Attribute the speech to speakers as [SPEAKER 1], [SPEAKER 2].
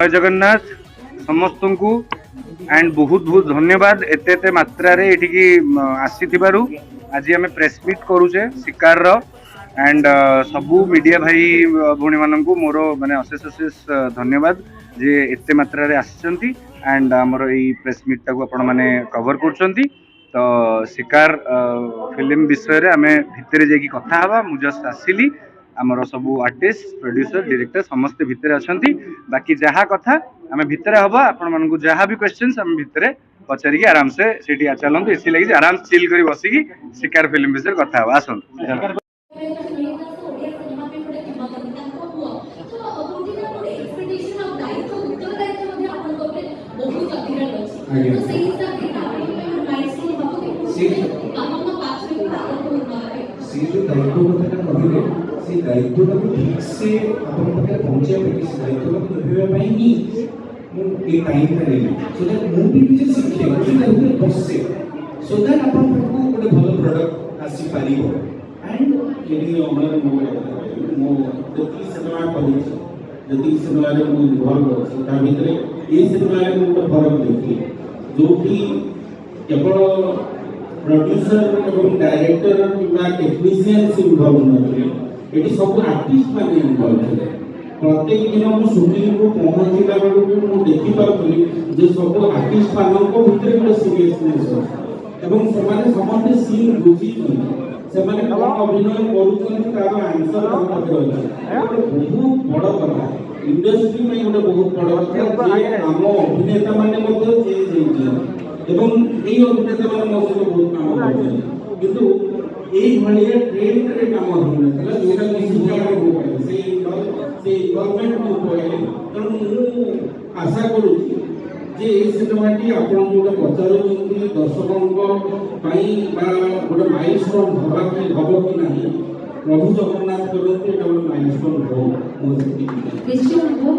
[SPEAKER 1] जय जगन्नाथ समस्त को एंड बहुत बहुत धन्यवाद एते एते मात्रा रे एठिकी आसी आज आम प्रेस मीट करूचे शिकार एंड सबू मीडिया भाई भौणी मान मोर माने अशेष अशेष धन्यवाद जे एते मात्रा रे आसी एंड आमर यही प्रेस मीट टाको आपण माने कवर कर तो शिकार फिल्म विषय रे आमे भितरे जाकी कथा हवा मु जस्ट आसिली आमर सबू आर्टिस्ट प्रोड्यूसर डायरेक्टर समस्ते भितर अच्छा बाकी जहाँ कथा आम भितर हम आपण मानक जहाँ भी क्वेश्चन आम भितर पचारिकी आराम से चलते इसी लगी आराम चिल कर बसिकी शिकार फिल्म विषय कथा हवा आसत
[SPEAKER 2] से दायित्व को ठीक से अपन पाखे पहुंचा पे से दायित्व को निभाइबा पई ही ए टाइम रे सो दैट मु भी किछ शिखे कि दायित्व बससे सो दैट अपन को गोटे भलो प्रोडक्ट आसी पारिबो एंड यदि हमर मो दती सिनेमा करू दती सिनेमा रे मु इन्वॉल्व हो ता भितरे ए सिनेमा रे मु फरक देखि जो कि केवल प्रोड्यूसर एवं डायरेक्टर किबा टेक्नीशियन से इन्वॉल्व न ये सब आर्टिस्ट मैंने इन्वॉल्व थे प्रत्येक दिन मु शूटिंग को पहुंचला बेलू मु देखि पारुली जे सब आर्टिस्ट मान को भितर गोटे सीरियसनेस एवं समाने समस्त सीन बुझी सेमाने कौन अभिनय करूछन तार आंसर हम पाखरे अछि बहुत बड़ कथा इंडस्ट्री में गोटे बहुत बड़ कथा जे हम अभिनेता माने मध्ये चेंज हेछि एवं एई अभिनेता माने मो बहुत काम करछन किंतु এই ভালিয়া ট্রেন রে কাম হলো তাহলে যেটা নিশ্চিত হবে সেই গভর্নমেন্ট কো পয়লে কারণ মু আশা করুছি যে এই সিনেমাটি আপন যোটা পচারুଛନ୍ତି দর্শকଙ୍କ ପାଇଁ বা ଗୋଟେ ମାଇଲଷ୍ଟୋନ হবা কি হবো কি ନାହିଁ প্রভু জগন্নাথ করতে এটা ଗୋଟେ মাইলଷ୍ଟୋନ हो ମୋ